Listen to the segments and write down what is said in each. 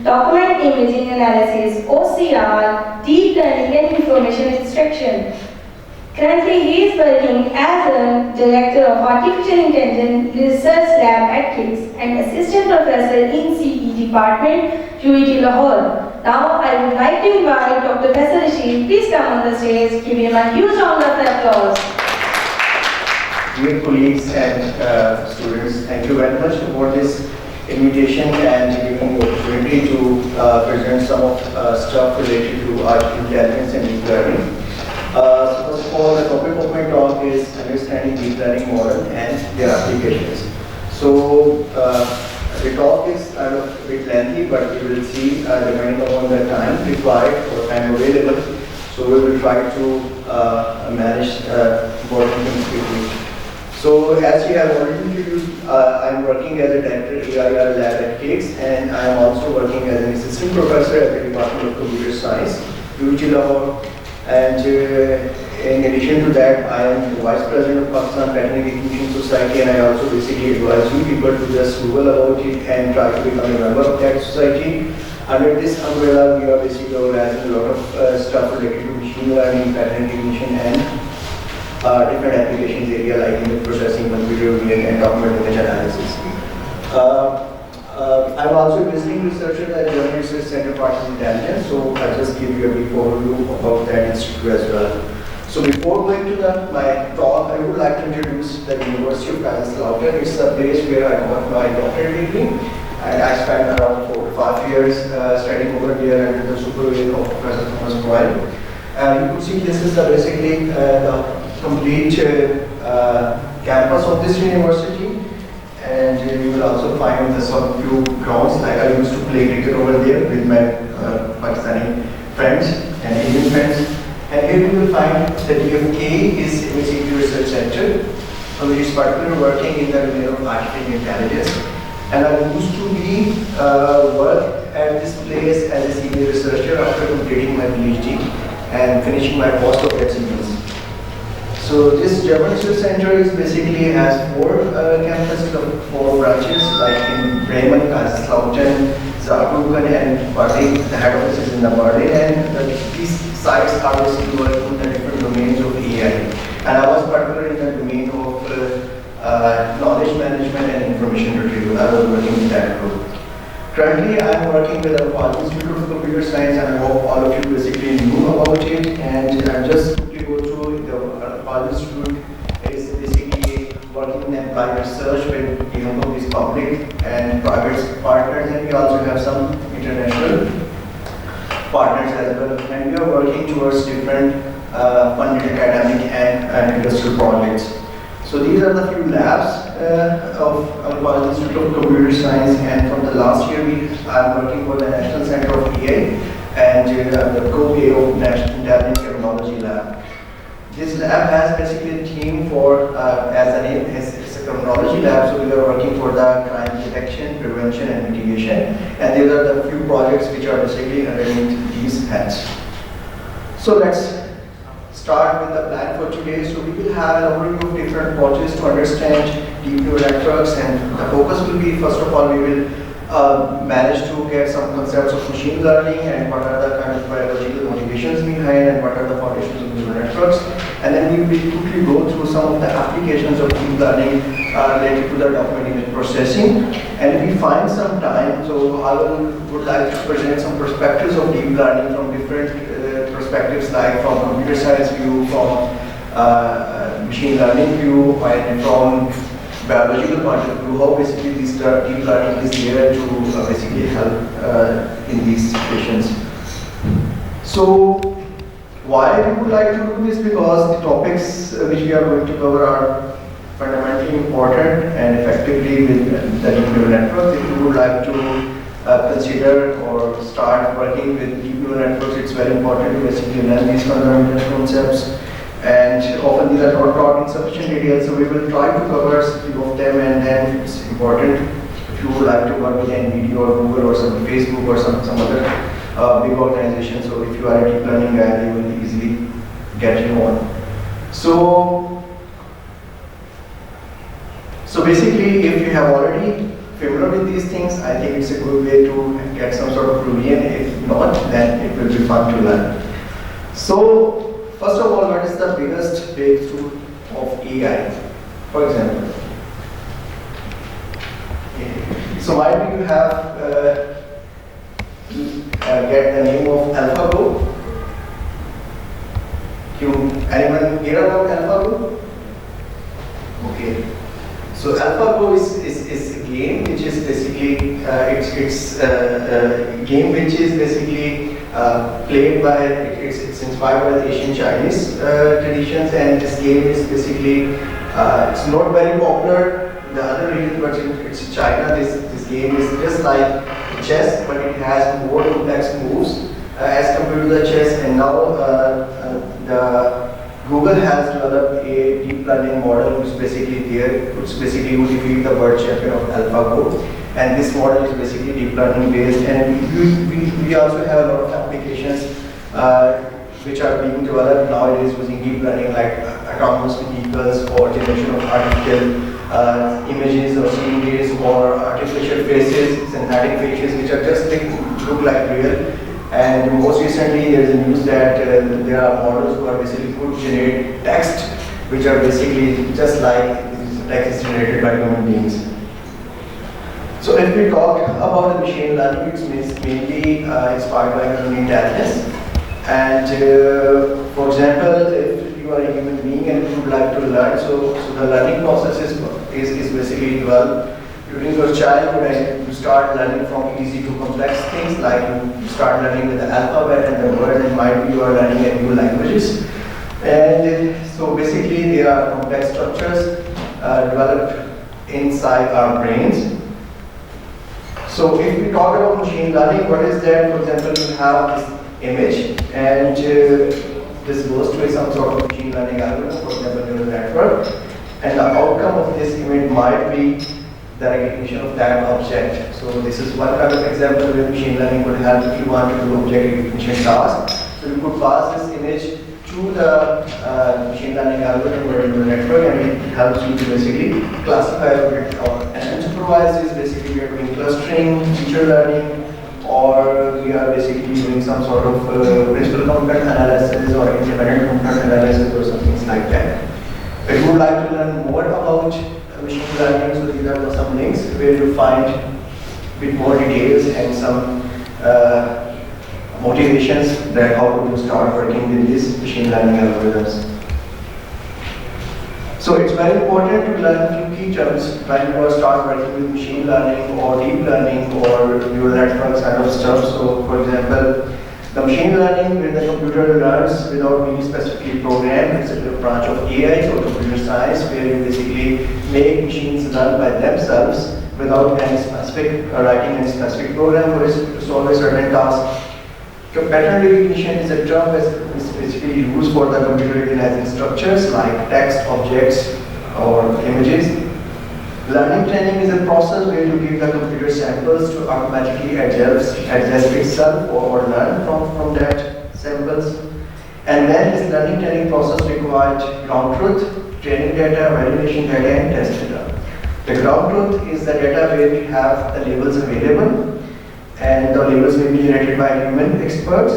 document imaging analysis, OCR, deep learning and information extraction. Currently, he is working as a Director of Artificial Intelligence Research Lab at KICS and Assistant Professor in CE Department, UET Lahore. Now, I would like to invite Dr. Faisal Rashid. Please come on the stage. Give him a huge round of applause. Dear colleagues and students, thank you very much for this invitation and giving me the opportunity to present some of stuff related to artificial intelligence and deep learning. So first of all, the topic of my talk is understanding deep learning model and their applications. So the talk is kind of a bit lengthy, but we will see depending upon the time required or time available. So we will try to manage important things quickly. So as you have already introduced, I am working as a Director AIR Lab at KICS, and I am also working as an Assistant Professor at the Department of Computer Science, UET Lahore. And in addition to that, I am the Vice President of Pakistan Patent Recognition Society, and I also basically advise you people to just Google about it and try to become a member of that society. Under this umbrella, we are basically organizing a lot of stuff related to machine learning, patent recognition, and different applications area like image processing, computer vision, and document image analysis. I'm also a visiting researcher at the German Research Center for Artificial Intelligence, so I'll just give you a brief overview about that institute as well. So before going to my talk, I would like to introduce the University of Lahore. It's a place where I got my doctorate degree, and I spent around 4 to 5 years studying over there under the supervision of Professor Thomas Boyle. And you can see this is basically the complete campus of this university. And you will also find some few grounds, like I used to play cricket over there with my Pakistani friends and Indian friends. And here you will find the DFK is basically a research center, which is particularly working in the domain of artificial intelligence. And I used to be work at this place as a senior researcher after completing my PhD and finishing my postdoctoral studies. So this German Research Center is basically has 4 campuses of 4 branches, like in Bremen, Kaiserslautern, Saarbrücken, and Berlin. The head office is in the Berlin, and these sites are basically working in the different domains of AI. And I was particularly in the domain of knowledge management and information retrieval. I was working in that group. Currently, I am working with the Institute of Computer Science, and I hope all of you basically knew about it. And I'll just quickly go through the Institute is basically working in applied research with both these public and private partners, and we also have some international partners as well. And we are working towards different funded academic and industrial projects. So these are the few labs of our Institute of Computer Science, and from the last year I am working for the National Center of AI and the co-PA of National Intelligence Technology Lab. This lab has basically a team for, as the name is, it's a criminology lab, so we are working for the crime detection, prevention, and mitigation. And these are the few projects which are basically underneath these heads. So let's start with the plan for today. So we will have an overview of different approaches to understand deep neural networks, and the focus will be, first of all, we will manage to get some concepts of machine learning and what are the kind of biological motivations behind and what are the foundations of neural networks. And then we will quickly go through some of the applications of deep learning related to the document image processing. And if we find some time, so I would like to present some perspectives of deep learning from different perspectives, like from computer science view, from machine learning view, and from biological point of view, how basically this deep learning is there to basically help in these situations. So why we would like to do this? Because the topics which we are going to cover are fundamentally important and effectively with the deep neural networks. If you would like to consider or start working with deep neural networks, it's very important to basically learn these fundamental concepts. And often these are not taught in sufficient detail, so we will try to cover a few of them. And then it's important if you would like to work with NVIDIA or Google or some Facebook or some other big organization. So if you are a deep learning guy, they will easily get you on. So basically, if you have already familiar with these things, I think it's a good way to get some sort of revision. If not, then it will be fun to learn. So, first of all, what is the biggest breakthrough of AI? For example, so why do you have get the name of AlphaGo? Anyone hear about AlphaGo? Okay. So AlphaGo is a game which is basically it's a game which is basically played by it's inspired by the Asian Chinese traditions, and this game is basically it's not very popular in the other regions, but it's China. This game is just like chess, but it has more complex moves as compared to the chess. And now Google has developed a deep learning model which is basically you defeat the world champion of AlphaGo, and this model is basically deep learning based. And we also have a lot of applications which are being developed nowadays using deep learning, like autonomous vehicles or generation of artificial images or sceneries or artificial faces, synthetic faces, which are just look like real. And most recently, there is a news that there are models who are basically could generate text, which are basically just like text generated by human beings. So if we talk about the machine learning, it's mainly inspired by human intelligence. And for example, if you are a human being and you would like to learn, so the learning process is basically developed during your childhood, and you start learning from easy to complex things, like you start learning with the alphabet and the words, and might be you are learning a new languages. And so basically there are complex structures developed inside our brains. So if we talk about machine learning, what is that? For example, you have this image, and this goes to some sort of machine learning algorithm, for example, neural network, and the outcome of this image might be the recognition of that object. So this is one kind of example where machine learning could help if you want to do object recognition task. So you could pass this image to the machine learning algorithm or neural network, and it helps you to basically classify it. And unsupervised is basically we are doing clustering, feature learning, or we are basically doing some sort of principal content analysis or independent content analysis or something like that. If you would like to learn more about machine learning, so these are some links where you find a bit more details and some motivations that how to start working with these machine learning algorithms. So it's very important to learn few key terms when you start working with machine learning or deep learning or neural networks kind of stuff. So for example, the machine learning where the computer learns without being specifically programmed, it's a branch of AI, so computer science, where you basically make machines learn by themselves without any specific writing any specific program to solve a certain task. Pattern recognition is a term that is basically used for the computer recognizing structures like text, objects, or images. Learning training is a process where you give the computer samples to automatically adjust itself or learn from that samples. And then this learning training process requires ground truth, training data, validation data, and test data. The ground truth is the data where we have the labels available, and the labels may be generated by human experts,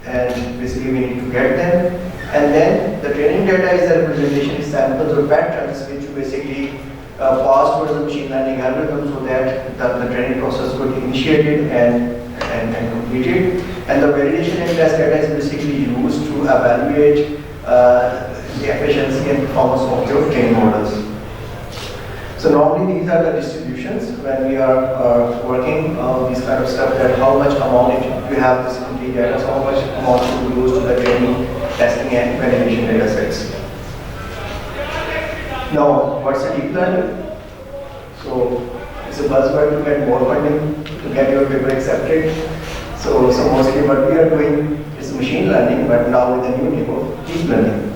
and basically we need to get them. And then the training data is the representation of samples or patterns which you basically pass towards the machine learning algorithm so that the training process could be initiated and completed. And the validation and test data is basically used to evaluate the efficiency and performance of your training models. So normally these are the distributions when we are working on this kind of stuff, that how much amount, if you have this complete data, so how much amount should goes to the training, testing and validation data sets. Now, what's a deep learning? So it's a buzzword to get more funding, to get your paper accepted. So mostly what we are doing is machine learning, but now with a new name of deep learning.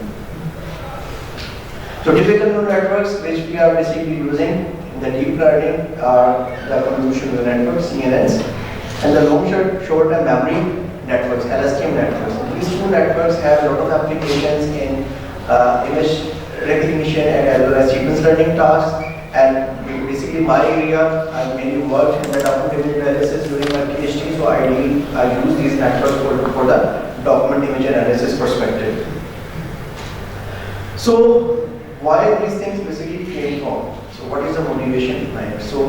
So typical neural networks which we are basically using in the deep learning are the convolutional neural networks, CNNs, and the long short-term memory networks, LSTM networks. These two networks have a lot of applications in image recognition and as well as sequence learning tasks, and we basically basically my area. I mainly worked in the document image analysis during my PhD, so I use these networks for the document image analysis perspective. So why these things basically came from? So what is the motivation behind it? So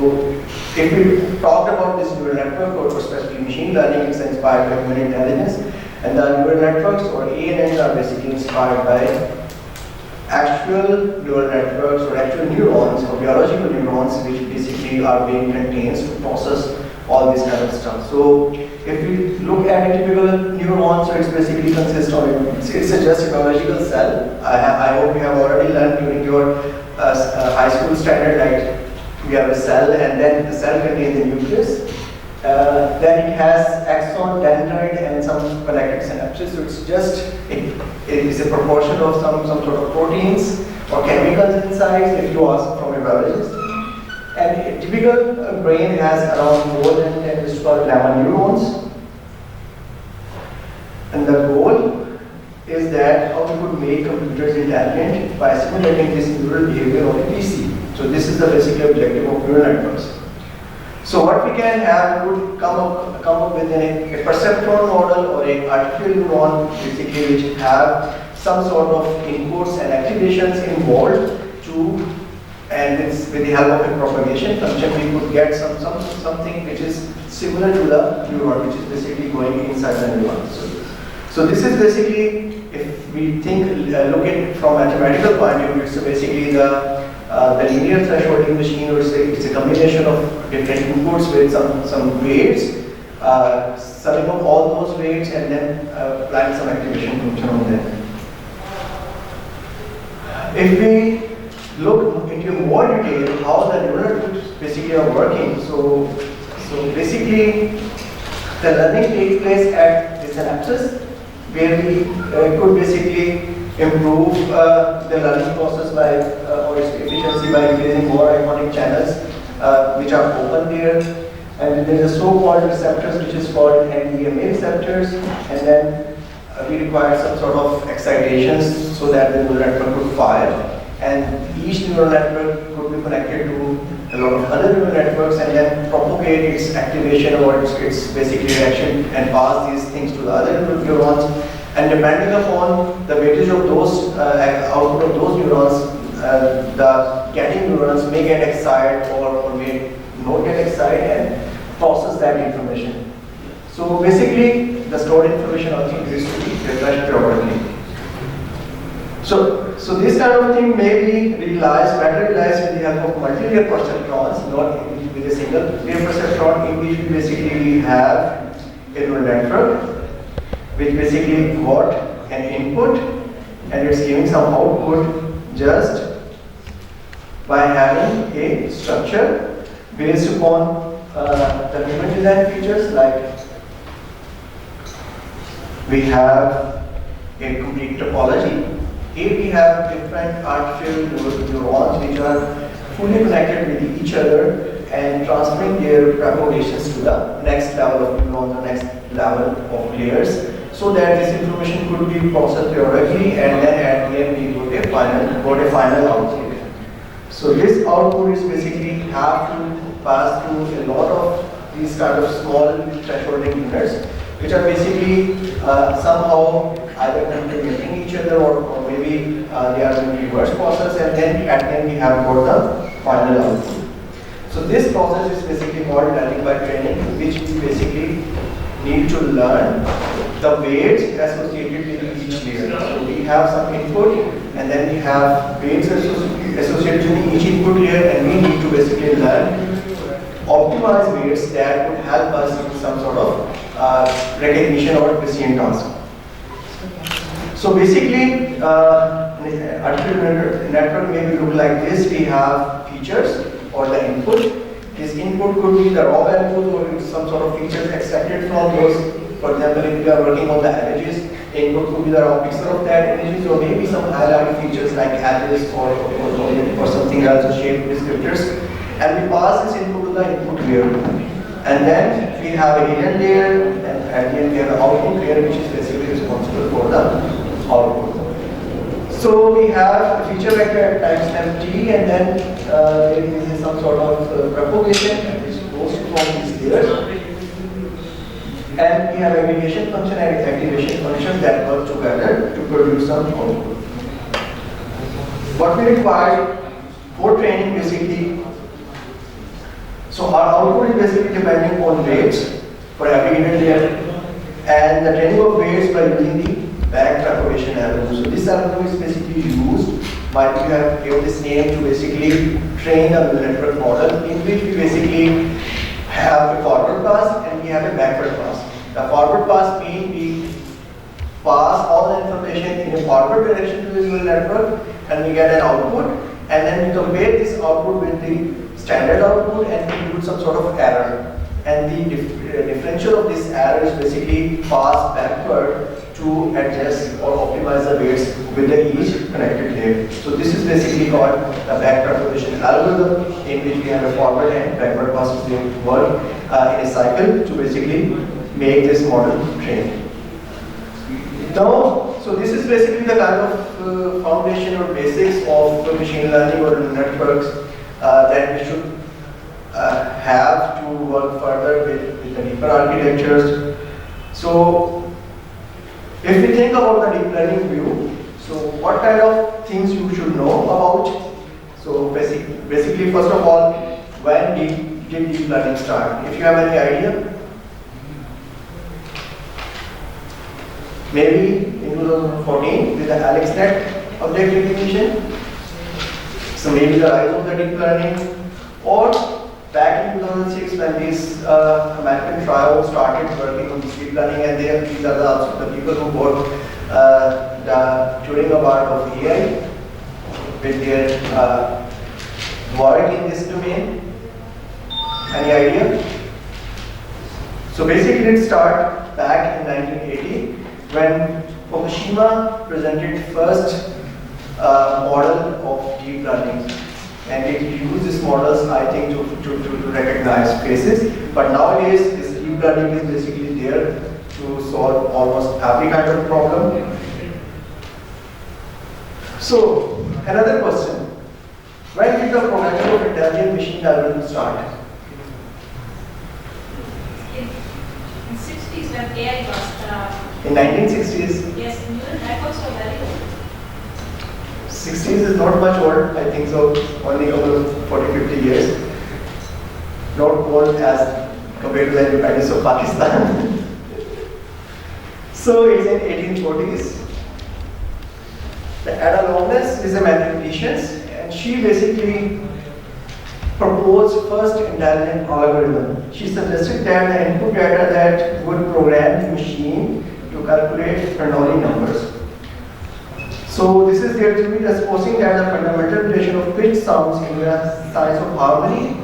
if we talked about this neural network or specifically machine learning, it's inspired by human intelligence, and the neural networks or ANNs are basically inspired by actual neural networks or actual neurons or biological neurons which basically are being contained to process all this kind of stuff. So if we look at a typical neuron, so it's basically consists of, it's just a biological cell. I hope you have already learned during your high school standard, like we have a cell and then the cell contains the nucleus. Then it has axon, dendrite, and some connected synapses. So it's just it is a proportion of some sort of proteins or chemicals inside. If you ask from a biologist, and a typical brain has around more than 10 to 11 neurons. And the goal is that how we could make computers intelligent by simulating this neural behavior on a PC. So this is the basic objective of neural networks. So what we can have, we would come up with a perceptron model or an artificial neuron, basically which have some sort of inputs and activations involved to, and with the help of a propagation function, we could get something which is similar to the neuron, which is basically going inside the neuron. So this is basically, if we think, look at it from a mathematical point of view, it's basically the linear thresholding machine, or it's a combination of different inputs with some weights, summing up all those weights and then applying some activation function on them. If we look into more detail how the neural networks basically are working, so basically the learning takes place at the synapses, where we could basically improve the learning process by or its efficiency by increasing more iconic channels which are open there. And there is a so-called receptors which is called NDMA receptors, and then we require some sort of excitations so that the neural network could fire. And each neural network could be connected to a lot of other neural networks and then propagate its activation or its basically reaction and pass these things to the other neurons. And depending upon the weightage of those output of those neurons, the getting neurons may get excited or may not get excited and process that information. So basically, the stored information also needs to be refreshed periodically. So this kind of thing may be better realized with the help of multi-layer perceptrons, not with a single layer perceptron, in which basically we have a neural network which basically got an input and it's giving some output just by having a structure based upon the human design features, like we have a complete topology. Here we have different artificial neurons which are fully connected with each other and transferring their propagations to the next level of neurons or next level of layers, so that this information could be processed periodically and then at the end we got a final output. So this output is basically have to pass through a lot of these kind of small thresholding units, which are basically somehow either complementing each other or maybe they are in reverse process, and then at the end we have got the final output. So this process is basically called learning by training, which we basically need to learn the weights associated with each layer. So we have some input and then we have weights associated with each input layer, and we need to basically learn optimize weights that would help us in some sort of recognition or precision task. So basically, artificial network may look like this. We have features or the input. This input could be the raw values or some sort of features extracted from those. For example, if we are working on the images, input could be the raw pixel of that images, or maybe some high-level features like edges or something else, or shape descriptors. And we pass this input to the input layer. And then we have a hidden layer, and at the end we have the output layer, which is basically responsible for the output. So we have a feature vector at timestamp t, and then there is some sort of propagation which goes from these layers. And we have aggregation function and activation function that work together to produce some output. What we require for training basically, so our output is basically depending on weights for aggregated layer and the training of weights by using the back propagation algorithm. So this algorithm is basically used by we have given this name to basically train a neural network model in which we basically have a forward pass and we have a backward pass. The forward pass means we pass all the information in a forward direction to the neural network and we get an output, and then we compare this output with the standard output and we do some sort of error. And the differential of this error is basically passed backward to adjust or optimize the weights with each connected layer. So this is basically called the back propagation algorithm, in which we have a forward and backward pass to work in a cycle to basically make this model train. Now, so this is basically the kind of foundation or basics of machine learning or networks that we should have to work further with the deeper architectures. So, if we think about the deep learning view, so what kind of things you should know about? So basically first of all, when did deep learning start? If you have any idea? Maybe in 2014 with the AlexNet object recognition. So maybe the rise of the deep learning, or back in 2006 when this American trio started working on deep learning, and these are also the people who work the Turing Award of AI with their work in this domain. Any idea? So basically it started back in 1980 when Fukushima presented first model of deep learning, and it uses models, I think, to recognize faces. But nowadays, this deep learning is basically there to solve almost every kind of problem. So, another question: when did the programming of intelligent machine algorithm start? In 60s when AI was In 1960s. yes, neural networks were very old. 60s is not much old, I think so, only over 40-50 years. Not old as compared to the independence of Pakistan. So it's in 1840s. The Ada Lovelace is a mathematician, and she basically proposed first intelligent algorithm. She suggested that the input data that would program the machine to calculate Bernoulli numbers. So this is their theory, supposing that the fundamental relation of pitch sounds in the science of harmony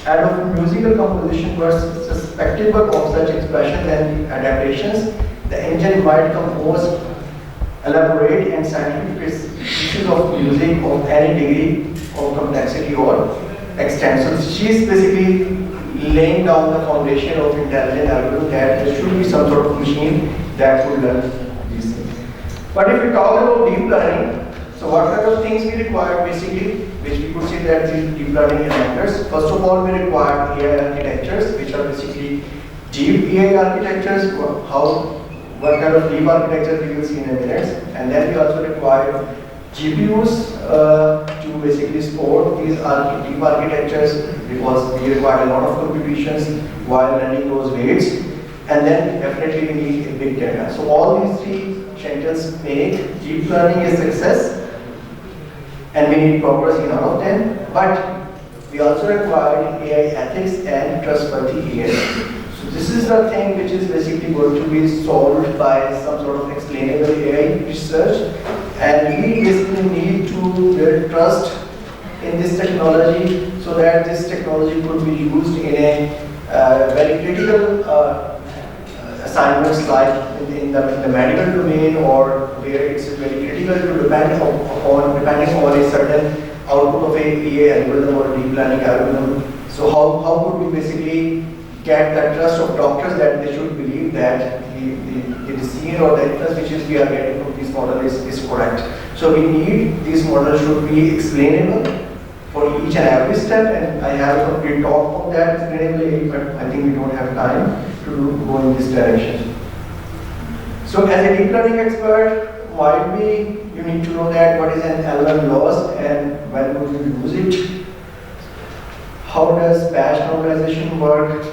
and of musical composition were susceptible of such expressions and adaptations, the engine might compose elaborate and scientific pieces of music of any degree of complexity or extent. So she is basically laying down the foundation of intelligent algorithm that there should be some sort of machine that would learn these things. But if we talk about deep learning, so what kind of things we require basically, which we could say that the deep learning enablers. First of all, we require AI architectures, which are basically deep AI architectures. What kind of deep architecture we will see in a minute. And then we also require GPUs to basically support these deep architectures, because we require a lot of computations while running those weights. And then definitely we need a big data. So all these three channels make deep learning a success, and we need progress in all of them. But we also require AI ethics and trustworthy AI. So this is the thing which is basically going to be solved by some sort of explainable AI research, and we basically need to build trust in this technology so that this technology could be used in a very critical assignments like in the medical domain, or where it's very critical to depending on a certain output of a AI algorithm or a deep learning algorithm. So how could we basically get the trust of doctors that they should believe that the decision or the inference which we are getting from this model is correct. So we need, these models should be explainable for each and every step, and I have a complete talk on that explainably, but I think we don't have time to go in this direction. So as a deep learning expert, you need to know that what is an LLM loss and when would you use it? How does batch normalization work?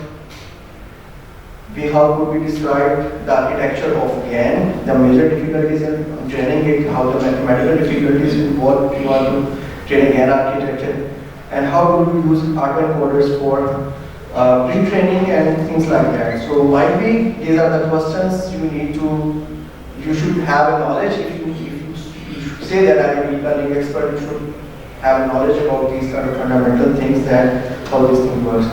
How could we describe the architecture of GAN, the major difficulties in training it, how the mathematical difficulties involved if you want to train a GAN architecture, and how do we use autoencoders for pre-training and things like that. So might be these are the questions you should have a knowledge. If you say that I'm a deep learning expert, you should have knowledge about these kind of fundamental things, that how this thing works.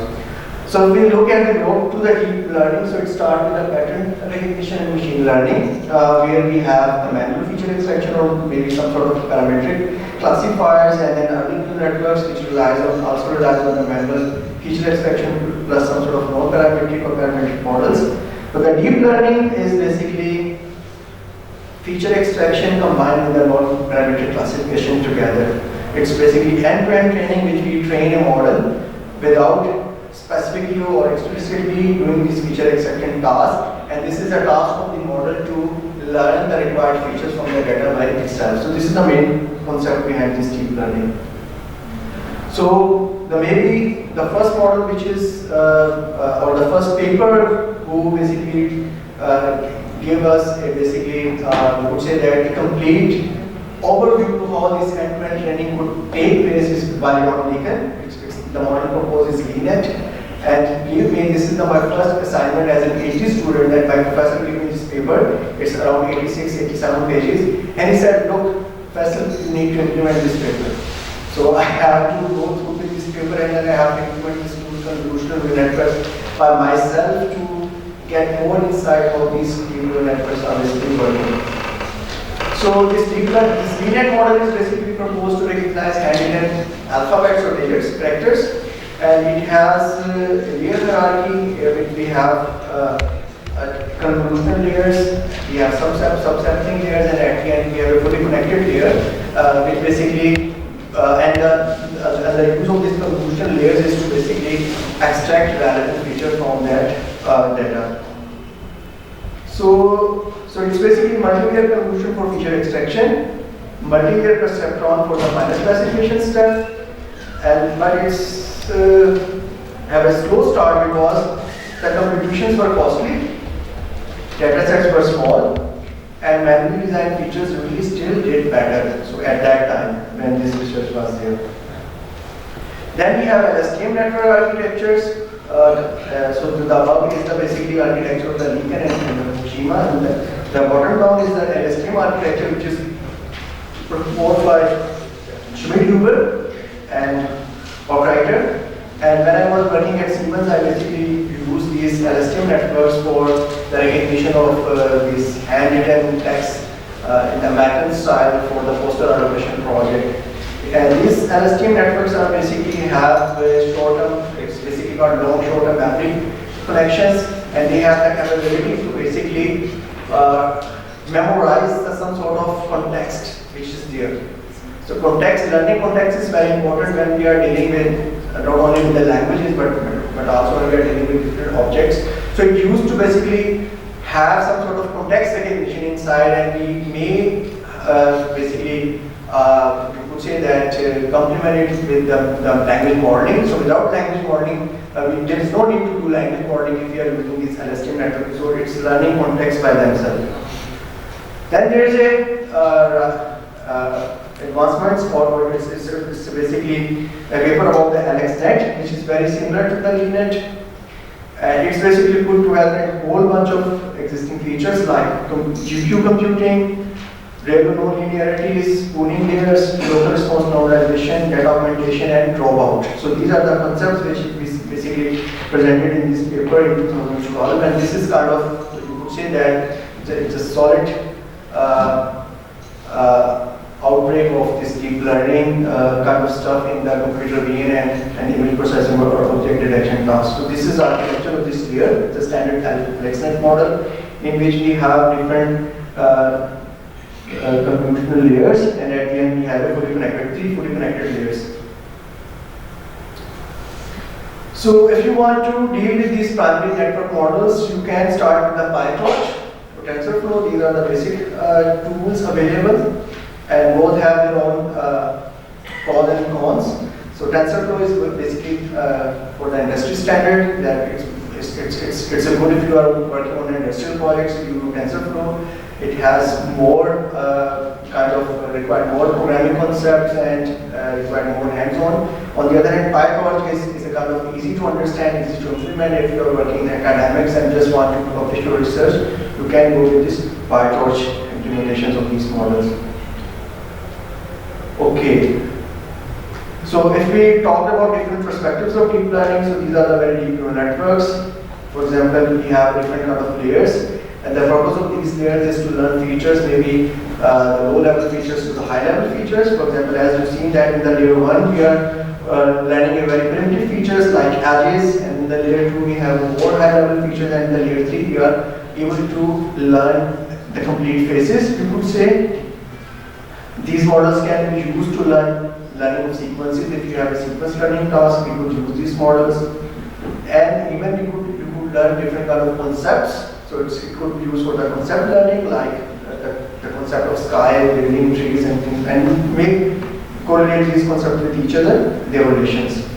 So if we look at the road to the deep learning, so it starts with the pattern recognition and machine learning, where we have the manual feature extraction or maybe some sort of parametric classifiers, and then early neural networks, which also relies on the manual feature extraction plus some sort of non-parametric or parametric models. But the deep learning is basically feature extraction combined with the non-parametric classification together. It's basically end-to-end training, which we train a model without specifically or explicitly doing this feature extraction task, and this is a task of the model to learn the required features from the data by itself. So this is the main concept behind this deep learning. So maybe the first model, which is or the first paper who basically gave us a basically we would say that a complete overview of how this end-to-end training could take place is by Lincoln. The model proposed is VNet, and believe me, this is my first assignment as a PhD student that my professor gave me this paper. It's around 86, 87 pages, and he said, look, Faisal, you need to implement this paper. So I have to go through with this paper, and then I have to implement this convolutional neural network by myself to get more insight how these neural networks are basically working. So this VNet model is basically proposed to recognize handwritten alphabets or letters, characters, and it has a layer hierarchy which we have convolutional layers, we have subsampling layers, and at the end we have a fully connected layer, which basically and the use of these convolutional layers is to basically extract relevant feature from that data. So it's basically multi-layer convolution for feature extraction, multi-layer perceptron for the final classification step, but it's have a slow start because the computations were costly, data sets were small, and manually designed features really still did better. So at that time when this research was there. Then we have LSTM network architectures. So the above is the basically architecture of the Lincoln and the Fukushima, and the bottom down is the LSTM architecture, which is proposed by Schmidt-Huber and Operator. And when I was working at Siemens, I basically used these LSTM networks for the recognition of this handwritten text in the American style for the postal allocation project. And these LSTM networks are basically have short-term, it's basically got long short-term memory connections, and they have the capability to basically memorize some sort of context which is there. So learning context is very important when we are dealing with not only with the languages but also when we are dealing with different objects. So it used to basically have some sort of context recognition inside, and we may basically you could say that complement it with the language modeling. So without language modeling, there is no need to do language modeling if we are using this LSTM network. So it's learning context by themselves. Then there is a advancements, or it's basically a paper about the AlexNet, which is very similar to the LeanNet. And it's basically put together a whole bunch of existing features like GPU computing, Rayleigh nonlinearities, pooling layers, local response normalization, data augmentation, and dropout. So these are the concepts which is basically presented in this paper in 2012, and this is kind of, you could say that it's a solid outbreak of this deep learning kind of stuff in the computer vision and image processing or object detection tasks. So this is architecture of this layer, the standard AlexNet model, in which we have different convolutional layers, and at the end we have a three fully connected layers. So if you want to deal with these primary network models, you can start with the PyTorch or TensorFlow. These are the basic tools available, and both have their own pros and cons. So TensorFlow is basically for the industry standard. That it's a good if you are working on industrial projects. You do TensorFlow. It has more kind of required more programming concepts and required more hands-on. On the other hand, PyTorch is a kind of easy to understand, easy to implement. If you are working in academics and just want to publish your research, you can go with this PyTorch implementations of these models. Okay. So if we talk about different perspectives of deep learning, so these are the very deep neural networks. For example, we have different kind of layers. And the purpose of these layers is to learn features, maybe the low-level features to the high-level features. For example, as you've seen that in the layer 1, we are learning a very primitive features like edges, and in the layer 2, we have more high-level features, and in the layer 3, we are able to learn the complete phases, we could say. These models can be used to learning of sequences. If you have a sequence learning task, we could use these models. And even you could learn different kind of concepts. So it could be used for the concept learning, like the concept of sky, building, trees, and things, and we correlate these concepts with each other, their relations.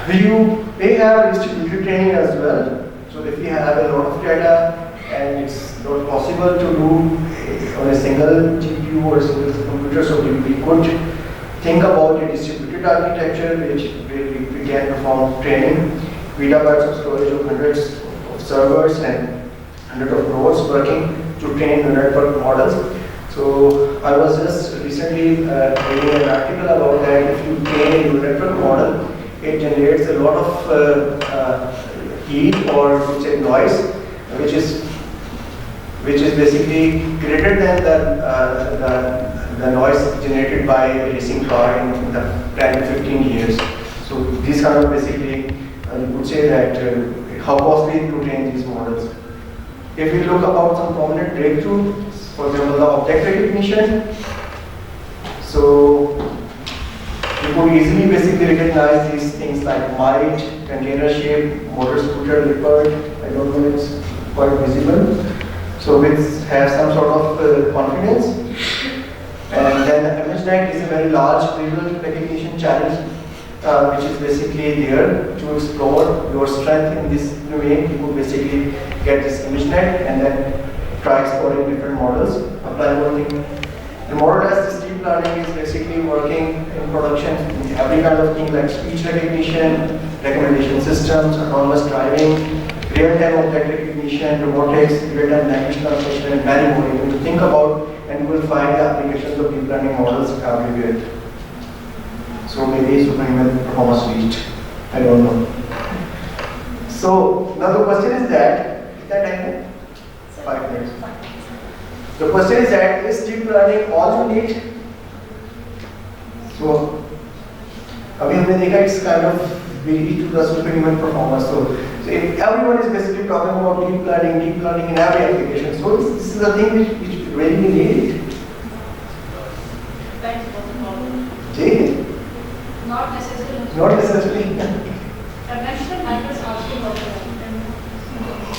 We have distributed training as well. So if we have a lot of data and it's not possible to do on a single GPU or a single computer, so we could think about a distributed architecture where we can perform training, petabytes of storage of hundreds servers and hundreds of nodes working to train the network models. So I was just recently reading an article about that. If you train a network model, it generates a lot of heat, or we say noise, which is basically greater than the noise generated by a racing car in the 10 to 15 years. So these kind of basically, you could say that how costly to train these models. If we look about some prominent breakthroughs, for example, the object recognition. So you could easily basically recognize these things like mite, container shape, motor scooter, leopard. I don't know, it's quite visible. So which has some sort of confidence. And then the ImageNet is a very large visual recognition challenge, which is basically there to explore your strength in this domain. You could basically get this ImageNet and then try exploring different models, apply more things. The model as this deep learning is basically working in production in every kind of thing like speech recognition, recommendation systems, autonomous driving, real-time object recognition, robotics, real-time language translation, and many more. You need to think about, and you will find the applications of deep learning models everywhere. So maybe superhuman performance reached. I don't know. So now the question is that, is that time? 5 minutes. The question is that, is deep learning all you need? So, अभी हमने देखा it's kind of we reach to the superhuman performance. So if everyone is basically talking about deep learning in every application. So this is the thing which really we need. Jay? Not necessarily. Not necessarily. Conventional hackers asking about that.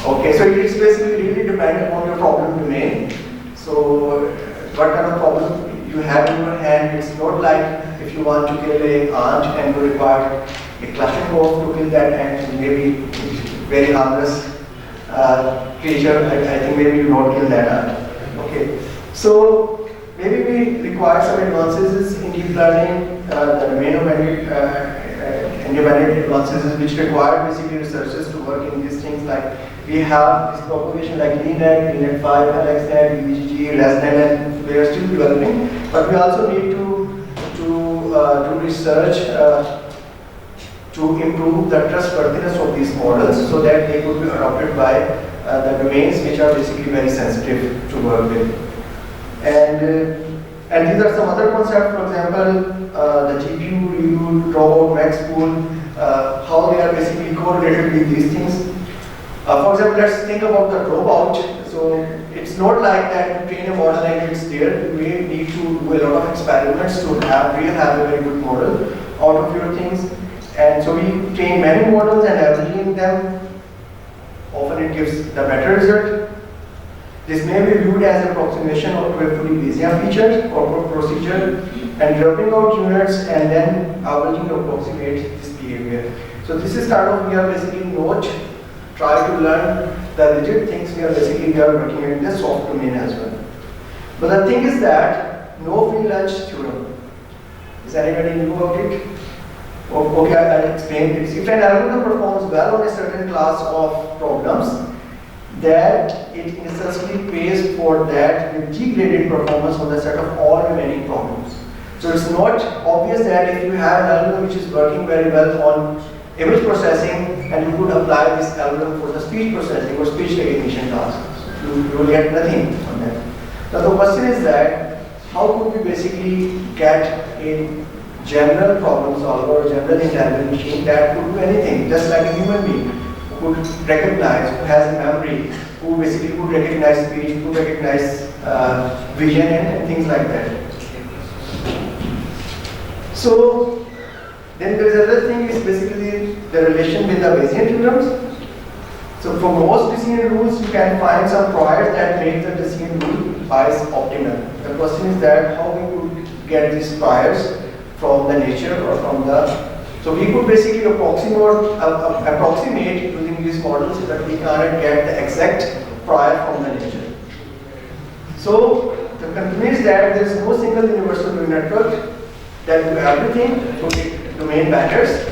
Okay, so it is basically really dependent on your problem domain. So what kind of problem you have in your hand, it's not like if you want to kill an ant and you require a Kalashnikov to kill that ant, maybe very harmless creature, I think maybe you don't kill that ant. Okay, so maybe we require some advances in deep learning, the domain of independent advances which require basically researchers to work in these things. Like we have this propagation like LeanNet 5, LXNet, UEG, ResNet, we are still developing, but we also need to do research to improve the trustworthiness of these models so that they could be adopted by the domains which are basically very sensitive to work with. And these are some other concepts, for example, the GPU review, dropout, max pool, how they are basically correlated with these things. For example, let's think about the dropout. So it's not like that you train a model and it's there. We need to do a lot of experiments to have a very good model out of your things. And so we train many models and averaging them. Often it gives the better result. This may be viewed as an approximation of a fully Bayesian feature or procedure, and dropping out units and then averaging to approximate this behavior. So this is kind of, we are basically not try to learn the rigid things. We are working in the soft domain as well. But the thing is that no free lunch theorem. Is anybody knew about it? Okay, I'll explain this. If an algorithm performs well on a certain class of problems, that it necessarily pays for that with degraded performance on the set of all remaining problems. So it's not obvious that if you have an algorithm which is working very well on image processing and you could apply this algorithm for the speech processing or speech recognition tasks, you will get nothing on that. Now the question is that how could we basically get a general problem solver or general intelligent machine that could do anything, just like a human being, who could recognize, who has a memory, who basically could recognize speech, could recognize vision and things like that. So then there is another thing is basically the relation with the Bayesian theorems. So for most decision rules, you can find some priors that make the decision rule bias optimal. The question is that how we could get these priors from the nature or from the, so we could basically approximate using these models so that we cannot get the exact prior from the nature. So the conclusion is that there is no single universal neural network that do everything, so the domain matters.